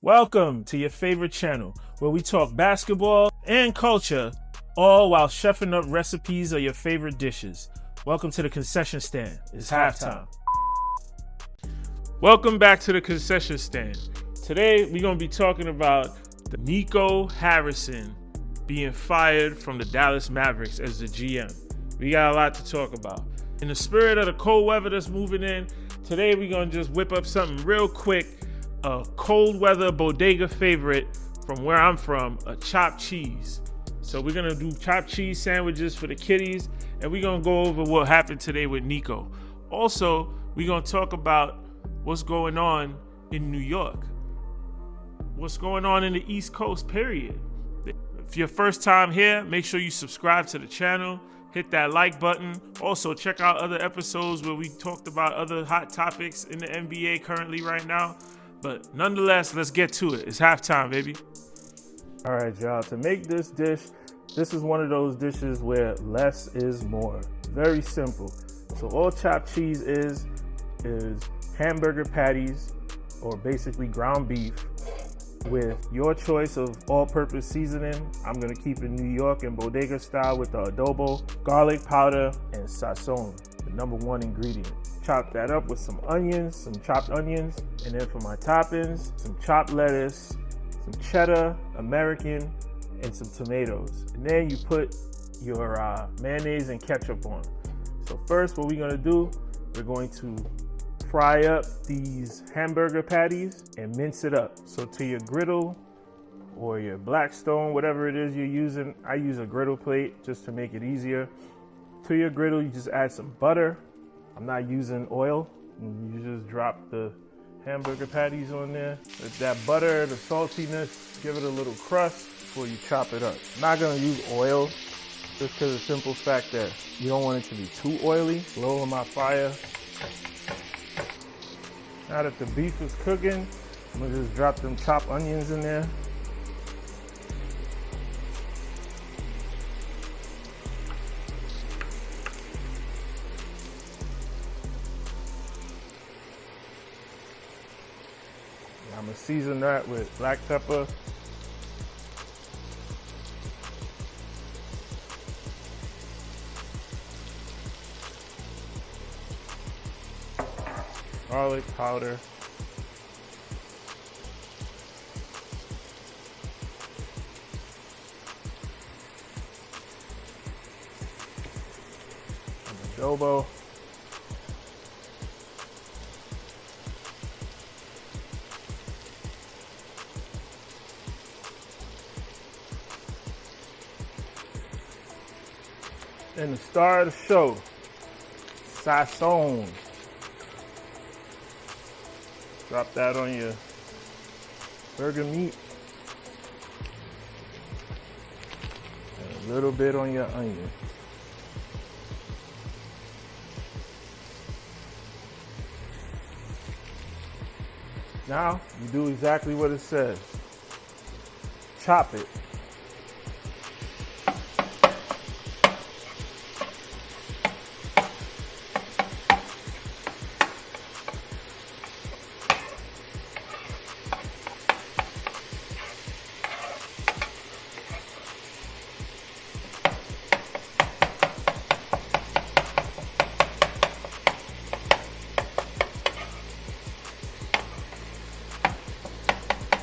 Welcome to your favorite channel where we talk basketball and culture, all while chefing up recipes of your favorite dishes. Welcome to the Concession Stand. It's halftime. Welcome back to the Concession Stand. Today we're going to be talking about the Nico Harrison being fired from the Dallas Mavericks as the GM. We got a lot to talk about. In the spirit of the cold weather that's moving in, today we're going to just whip up something real quick. A cold weather bodega favorite from where I'm from, a chopped cheese. So we're gonna do chopped cheese sandwiches for the kiddies, and we're gonna go over what happened today with Nico. Also, we're gonna talk about what's going on in New York, what's going on in the East Coast, period. If you're first time here, make sure you subscribe to the channel, hit that like button. Also, check out other episodes where we talked about other hot topics in the NBA currently right now. But nonetheless, let's get to it. It's halftime, baby. All right, y'all. To make this dish, this is one of those dishes where less is more. Very simple. So all chopped cheese is hamburger patties, or basically ground beef, with your choice of all-purpose seasoning. I'm gonna keep it New York and bodega style with the adobo, garlic powder, and sazon, the #1 ingredient. Chop that up with some onions, some chopped onions, and then for my toppings, some chopped lettuce, some cheddar, American, and some tomatoes. And then you put your mayonnaise and ketchup on. So first, what we're gonna do, we're going to fry up these hamburger patties and mince it up. So to your griddle or your Blackstone, whatever it is you're using, I use a griddle plate just to make it easier. To your griddle, you just add some butter. I'm not using oil. You just drop the hamburger patties on there. With that butter, the saltiness, give it a little crust before you chop it up. I'm not gonna use oil just because of the simple fact that you don't want it to be too oily. Lower my fire. Now that the beef is cooking, I'm gonna just drop them chopped onions in there. I'm gonna season that with black pepper, garlic powder, and adobo. And the star of the show, sazon. Drop that on your burger meat. And a little bit on your onion. Now, you do exactly what it says. Chop it.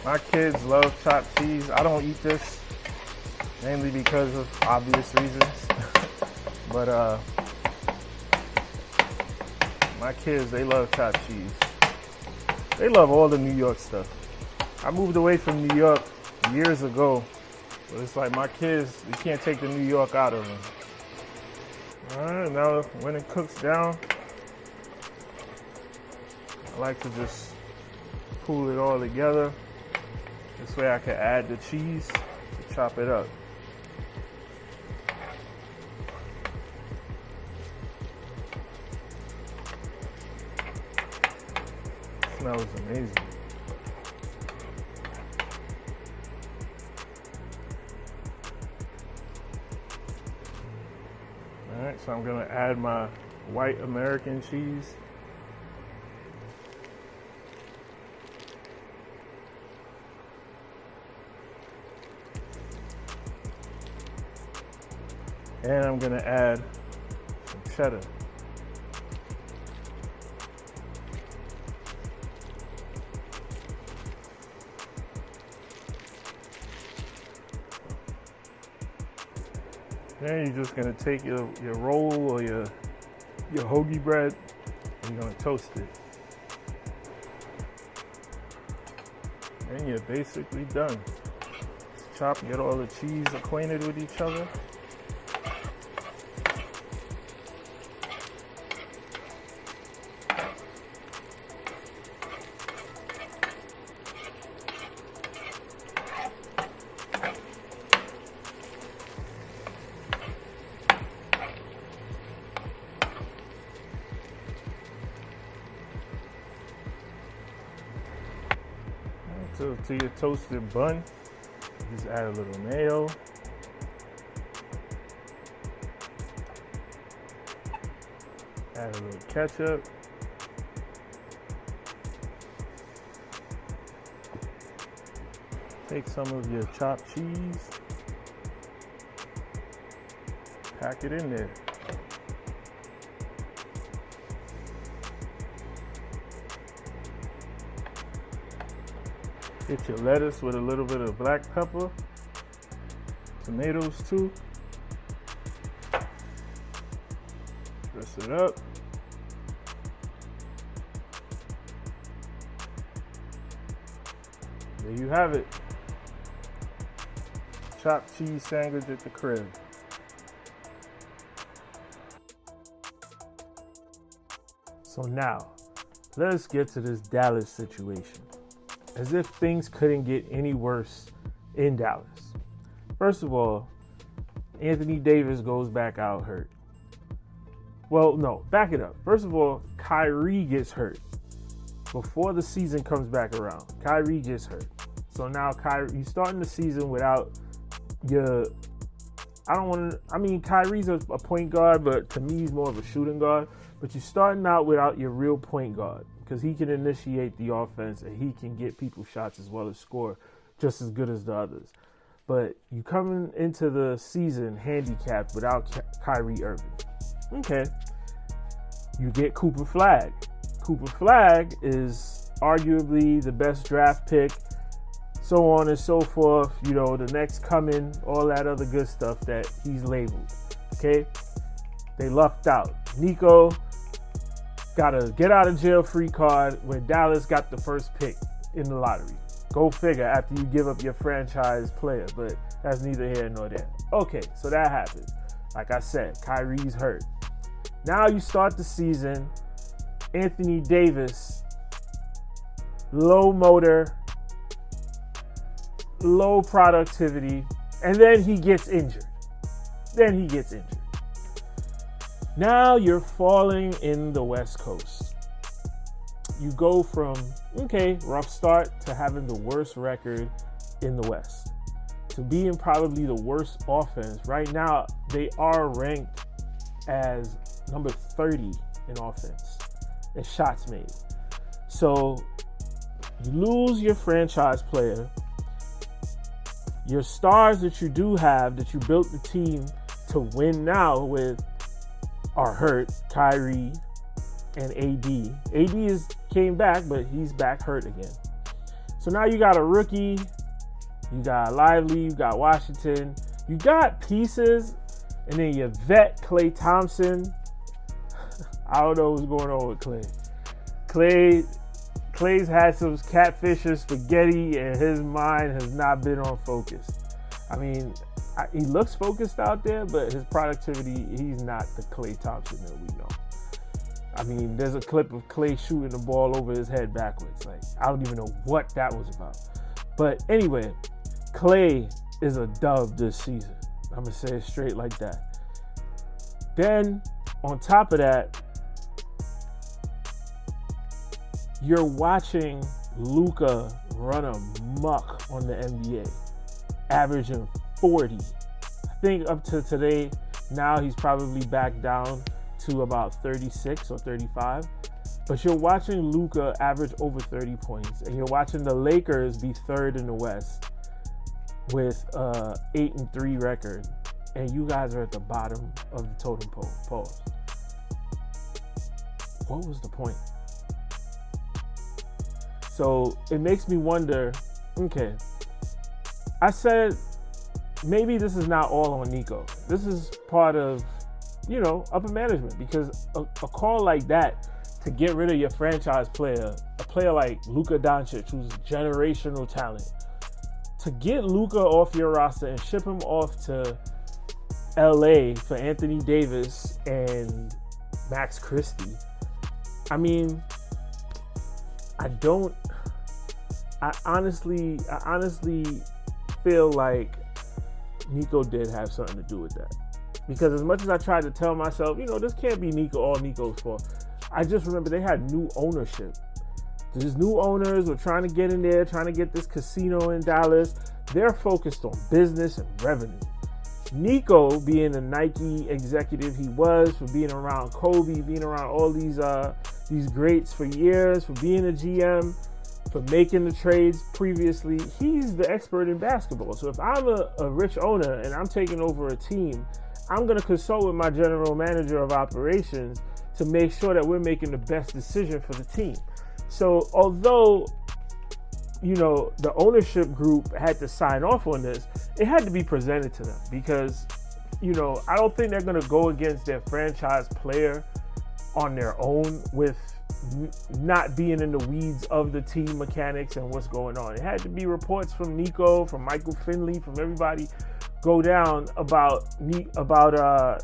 My kids love chopped cheese. I don't eat this, mainly because of obvious reasons. But my kids, they love chopped cheese. They love all the New York stuff. I moved away from New York years ago, but it's like my kids, you can't take the New York out of them. All right, now when it cooks down, I like to just pull it all together. This way I can add the cheese to chop it up. It smells amazing. All right, so I'm gonna add my white American cheese. And I'm gonna add some cheddar. Then you're just gonna take your roll or your hoagie bread and you're gonna toast it. And you're basically done. Just chop, get all the cheese acquainted with each other. To your toasted bun, just add a little mayo. Add a little ketchup. Take some of your chopped cheese. Pack it in there. Get your lettuce with a little bit of black pepper, tomatoes too. Dress it up. There you have it. Chopped cheese sandwich at the crib. So now, let's get to this Dallas situation. As if things couldn't get any worse in Dallas. First of all, Anthony Davis goes back out hurt. Well, no, back it up. First of all, Kyrie gets hurt. Before the season comes back around, Kyrie gets hurt. So now you're starting the season without your, Kyrie's a point guard, but to me he's more of a shooting guard. But you're starting out without your real point guard, because he can initiate the offense and he can get people shots as well as score just as good as the others. But you coming into the season handicapped without Kyrie Irving. Okay. You get Cooper Flagg. Cooper Flagg is arguably the best draft pick, so on and so forth, the next coming, all that other good stuff that he's labeled. Okay? They lucked out. Nico got a get out of jail free card when Dallas got the first pick in the lottery. Go figure, after you give up your franchise player, but that's neither here nor there. Okay, so that happened. Like I said, Kyrie's hurt. Now you start the season, Anthony Davis, low motor, low productivity, and then he gets injured. Now you're falling in the West Coast. You go from, rough start, to having the worst record in the West, to being probably the worst offense. Right now, they are ranked as number 30 in offense and shots made. So you lose your franchise player. Your stars that you do have, that you built the team to win now with, are hurt. Kyrie and AD. AD came back, but he's back hurt again. So now you got a rookie, you got Lively, you got Washington, you got pieces, and then your vet Klay Thompson. I don't know what's going on with Klay. Klay's had some catfish or spaghetti, and his mind has not been on focus. He looks focused out there, but his productivity, he's not the Klay Thompson that we know. There's a clip of Klay shooting the ball over his head backwards. I don't even know what that was about. But anyway, Klay is a dub this season. I'm going to say it straight like that. Then, on top of that, you're watching Luka run amok on the NBA, averaging 40. I think up to today, now he's probably back down to about 36 or 35. But you're watching Luka average over 30 points, and you're watching the Lakers be third in the West with 8-3 record. and you guys are at the bottom of the totem pole. Pause. What was the point? So it makes me wonder, okay, I said maybe this is not all on Nico. This is part of, upper management, because a call like that to get rid of your franchise player, a player like Luka Doncic, who's generational talent, to get Luka off your roster and ship him off to LA for Anthony Davis and Max Christie. I mean, I honestly feel like Nico did have something to do with that. Because as much as I tried to tell myself, this can't be all Nico's fault, I just remember they had new ownership. These new owners were trying to get in there, trying to get this casino in Dallas. They're focused on business and revenue. Nico, being a Nike executive he was, for being around Kobe, being around all these greats for years, for being a GM, for making the trades previously, he's the expert in basketball. So if I'm a rich owner and I'm taking over a team, I'm going to consult with my general manager of operations to make sure that we're making the best decision for the team. So although, the ownership group had to sign off on this, it had to be presented to them because, I don't think they're going to go against their franchise player on their own with not being in the weeds of the team mechanics and what's going on. It had to be reports from Nico, from Michael Finley, from everybody go down about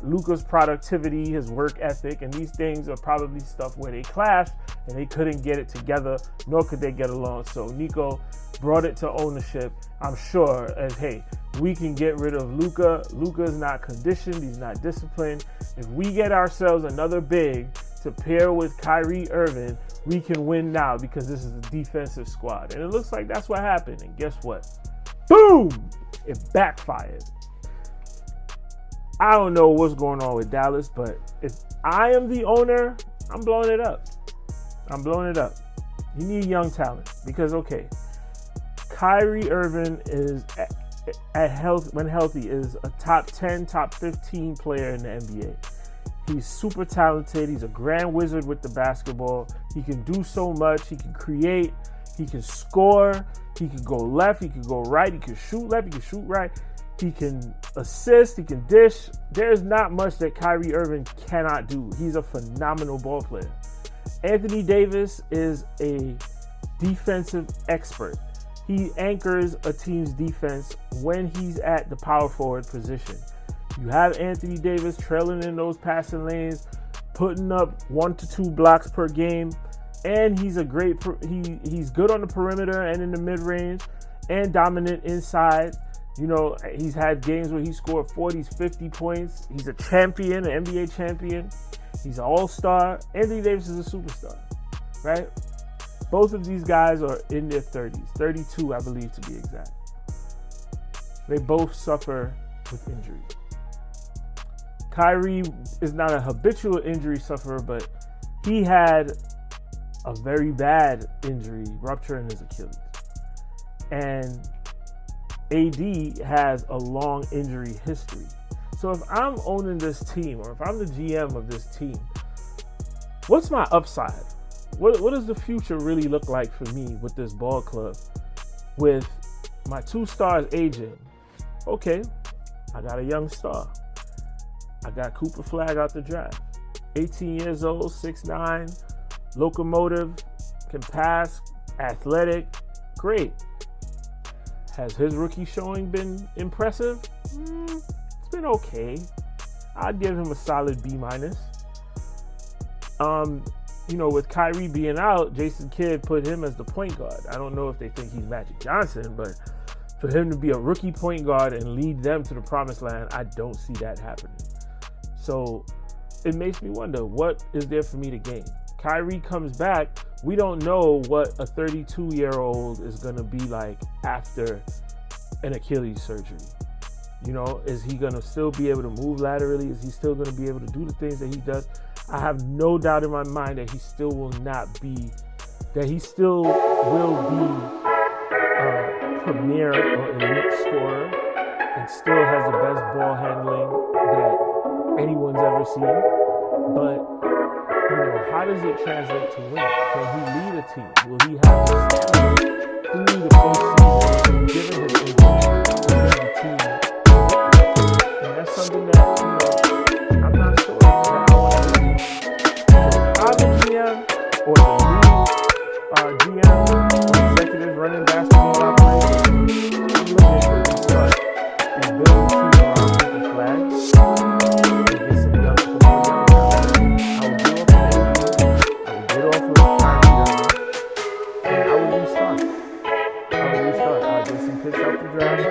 Luka's productivity, his work ethic, and these things are probably stuff where they clashed and they couldn't get it together, nor could they get along. So Nico brought it to ownership, I'm sure, as, hey, we can get rid of Luka. Luka is not conditioned, he's not disciplined. If we get ourselves another big to pair with Kyrie Irving, we can win now because this is a defensive squad. And it looks like that's what happened. And guess what? Boom! It backfired. I don't know what's going on with Dallas, but if I am the owner, I'm blowing it up. I'm blowing it up. You need young talent because, okay, Kyrie Irving is when healthy, is a top 10, top 15 player in the NBA. He's super talented. He's a grand wizard with the basketball. He can do so much. He can create. He can score. He can go left. He can go right. He can shoot left. He can shoot right. He can assist. He can dish. There's not much that Kyrie Irving cannot do. He's a phenomenal ball player. Anthony Davis is a defensive expert. He anchors a team's defense when he's at the power forward position. You have Anthony Davis trailing in those passing lanes, putting up 1 to 2 blocks per game, and he's he's good on the perimeter and in the mid-range and dominant inside. He's had games where he scored 40s, 50 points. He's a champion, an NBA champion. He's an all-star. Anthony Davis is a superstar, right? Both of these guys are in their 30s, 32, I believe, to be exact. They both suffer with injury. Kyrie is not a habitual injury sufferer, but he had a very bad injury, rupturing his Achilles. And AD has a long injury history. So if I'm owning this team, or if I'm the GM of this team, what's my upside? What does the future really look like for me with this ball club? With my 2 stars aging, okay, I got a young star. I got Cooper Flag out the draft. 18 years old, 6'9", locomotive, can pass, athletic, great. Has his rookie showing been impressive? It's been okay. I'd give him a solid B-. With Kyrie being out, Jason Kidd put him as the point guard. I don't know if they think he's Magic Johnson, but for him to be a rookie point guard and lead them to the promised land, I don't see that happening. So it makes me wonder, what is there for me to gain? Kyrie comes back. We don't know what a 32-year-old is going to be like after an Achilles surgery. Is he going to still be able to move laterally? Is he still going to be able to do the things that he does? I have no doubt in my mind that he still will be a premier or elite scorer. and still has the best ball handling that anyone's ever seen. But, how does it translate to winning? Can he lead a team? Will he have the stamina through the postseason, given his injury, to lead the team? And that's something that, I'm not sure that I want to do. So if I'm the GM or the new GM or executive running basketball operations, I'm looking for a start and build a team around Pickett Flag and get some young talent. I would get off of AD, I would get off of Kyrie, and I would restart. I would get some picks out the draft,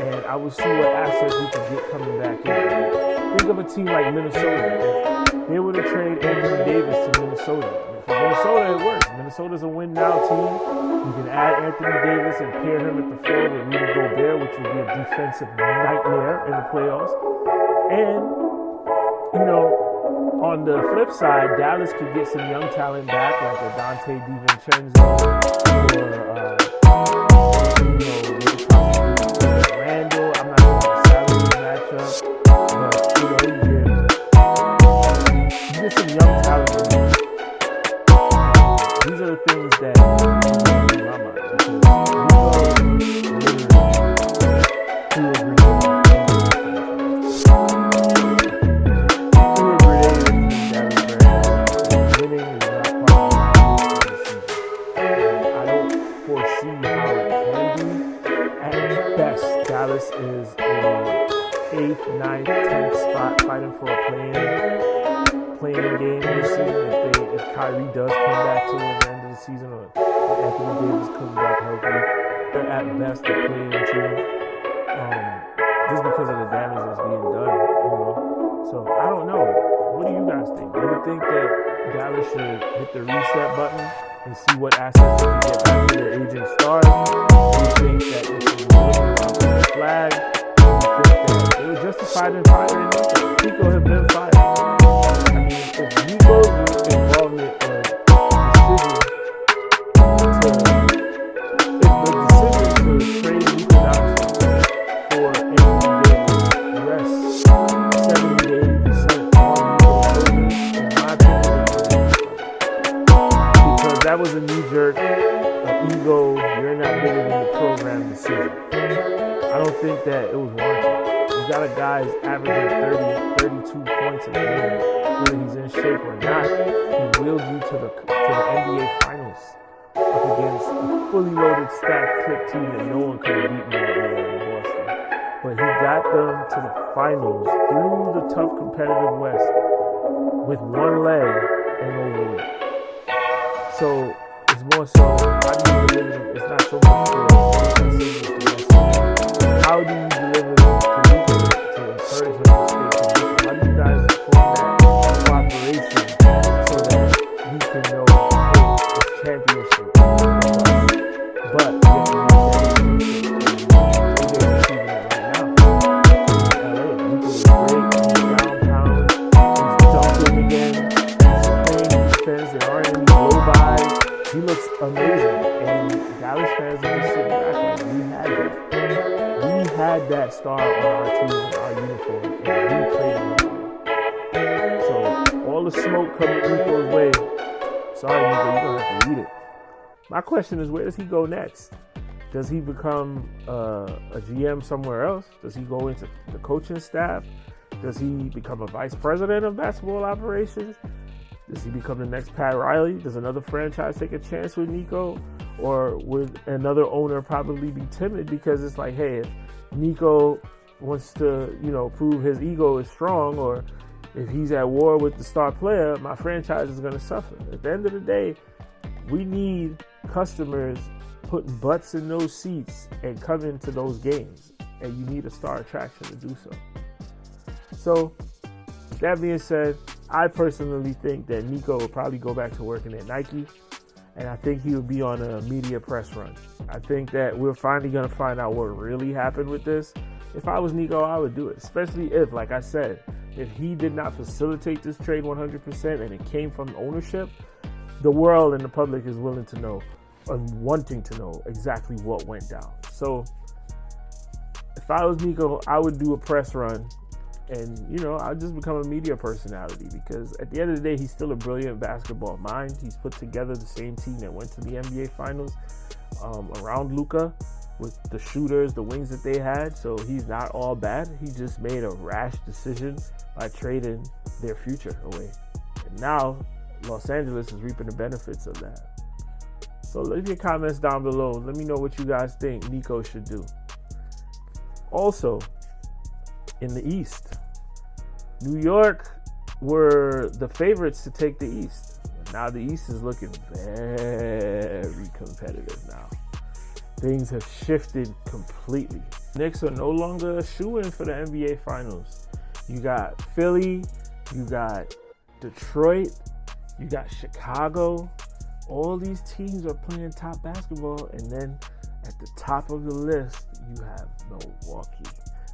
and I would see what assets we could get coming back in. Think of a team like Minnesota. If they were to trade Anthony Davis to Minnesota, for Minnesota it works. Minnesota's a win-now team. You can add Anthony Davis and pair him at the 4 with Rudy Gobert, which would be a defensive nightmare in the playoffs. And, on the flip side, Dallas could get some young talent back, like a Dante DiVincenzo or, Randall. I'm not sure the salary matchup, but, you get some young talent in there. These are the things that in my mind, because Dallas is a 8th, 9th, 10th spot fighting for a playing game this season. If Kyrie does come back to the end of the season, or Anthony Davis comes back healthy, they're at best a playing team, just because of the damage that's being done. So I don't know. What do you guys think? Do you think that Dallas should hit the reset button and see what assets they can get back to their aging stars? Do you think that they should move around the flag? Do you think that they were justified in firing Nico? Nico had been fired. I mean, if Nico's involvement or decision to trade Nico for Anthony Davis rests 70 to 80% on Nico's shoulders, in my opinion, because that was a knee-jerk, ego, you're not bigger than the program decision. I don't think that it was warranted. You got a guy who's averaging 32 points a game, whether he's in shape or not. He wheeled you to the NBA Finals up against a fully loaded, stacked clip team that no one could have beaten that year in Boston. But he got them to the finals through the tough competitive West with one leg and overweight. So it's more so, how do you deliver them? It's not so much for how do you deliver them to Nico to encourage him to stay consistent? How do you guys form that cooperation so that he can know, hey, it's championship, but you have to be achieving it right now. In LA, Nico is great. He's downtown. He's dunking again. He's playing defense. There aren't any blow-bys. He looks amazing, and Dallas fans are just sitting back like, we had that star on our team, our uniform, and we played him. So all the smoke coming Nico's way. Sorry, Nico, you're gonna have to eat it. My question is, where does he go next? Does he become a GM somewhere else? Does he go into the coaching staff? Does he become a vice president of basketball operations? Does he become the next Pat Riley? Does another franchise take a chance with Nico? Or would another owner probably be timid because it's like, hey, if Nico wants to, prove his ego is strong, or if he's at war with the star player, my franchise is going to suffer. At the end of the day, we need customers putting butts in those seats and coming to those games, and you need a star attraction to do so. So, that being said, I personally think that Nico will probably go back to working at Nike, and I think he will be on a media press run. I think that we're finally going to find out what really happened with this. If I was Nico, I would do it, especially if, like I said, if he did not facilitate this trade 100% and it came from ownership, the world and the public is willing to know and wanting to know exactly what went down. So if I was Nico, I would do a press run, and I'd just become a media personality, because at the end of the day, he's still a brilliant basketball mind. He's put together the same team that went to the NBA Finals around Luka, with the shooters, the wings that they had. So he's not all bad. He just made a rash decision by trading their future away. And now Los Angeles is reaping the benefits of that. So leave your comments down below. Let me know what you guys think Nico should do. Also, in the East, New York were the favorites to take the East. Now the East is looking very competitive now. Things have shifted completely. Knicks are no longer a shoo-in for the NBA Finals. You got Philly, you got Detroit, you got Chicago. All these teams are playing top basketball, and then at the top of the list, you have Milwaukee.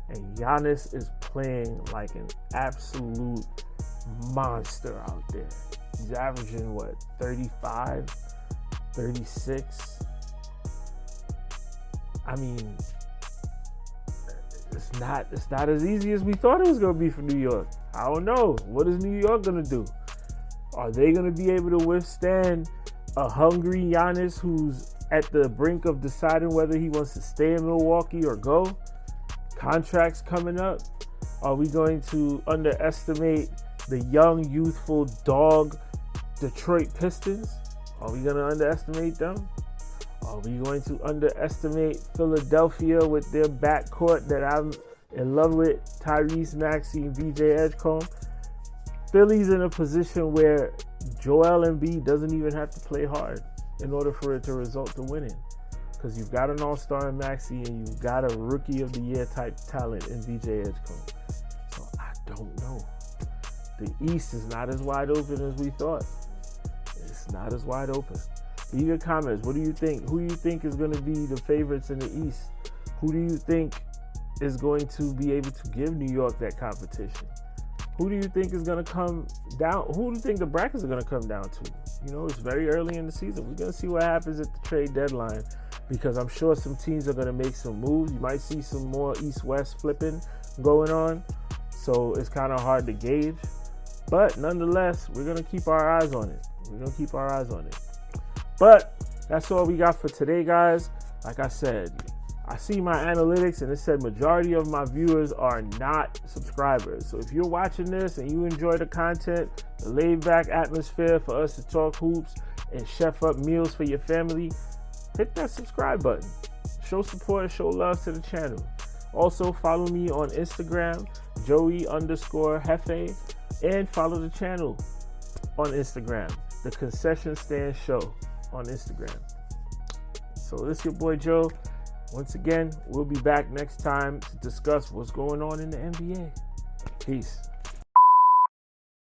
And Giannis is playing like an absolute monster out there. He's averaging, 35, 36? I mean, it's not as easy as we thought it was going to be for New York. I don't know. What is New York going to do? Are they going to be able to withstand a hungry Giannis who's at the brink of deciding whether he wants to stay in Milwaukee or go? Contracts coming up. Are we going to underestimate the young, youthful dog Detroit Pistons? Are we going to underestimate them? Are we going to underestimate Philadelphia with their backcourt that I'm in love with, Tyrese Maxey and VJ Edgecombe? Philly's in a position where Joel Embiid doesn't even have to play hard in order for it to result to winning, because you've got an all-star in Maxey and you've got a rookie of the year type talent in VJ Edgecombe. So I don't know. The East is not as wide open as we thought. It's not as wide open. Leave your comments. What do you think? Who do you think is going to be the favorites in the East? Who do you think is going to be able to give New York that competition? Who do you think is going to come down? Who do you think the brackets are going to come down to? It's very early in the season. We're going to see what happens at the trade deadline, because I'm sure some teams are going to make some moves. You might see some more East-West flipping going on. So it's kind of hard to gauge. But nonetheless, we're going to keep our eyes on it. But that's all we got for today, guys. Like I said, I see my analytics and it said majority of my viewers are not subscribers. So if you're watching this and you enjoy the content, the laid back atmosphere for us to talk hoops and chef up meals for your family, hit that subscribe button. Show support and show love to the channel. Also follow me on Instagram, Joey_Hefe, and follow the channel on Instagram, the Concession Stand Show on Instagram. So this is your boy Joe. Once again, we'll be back next time to discuss what's going on in the NBA. Peace.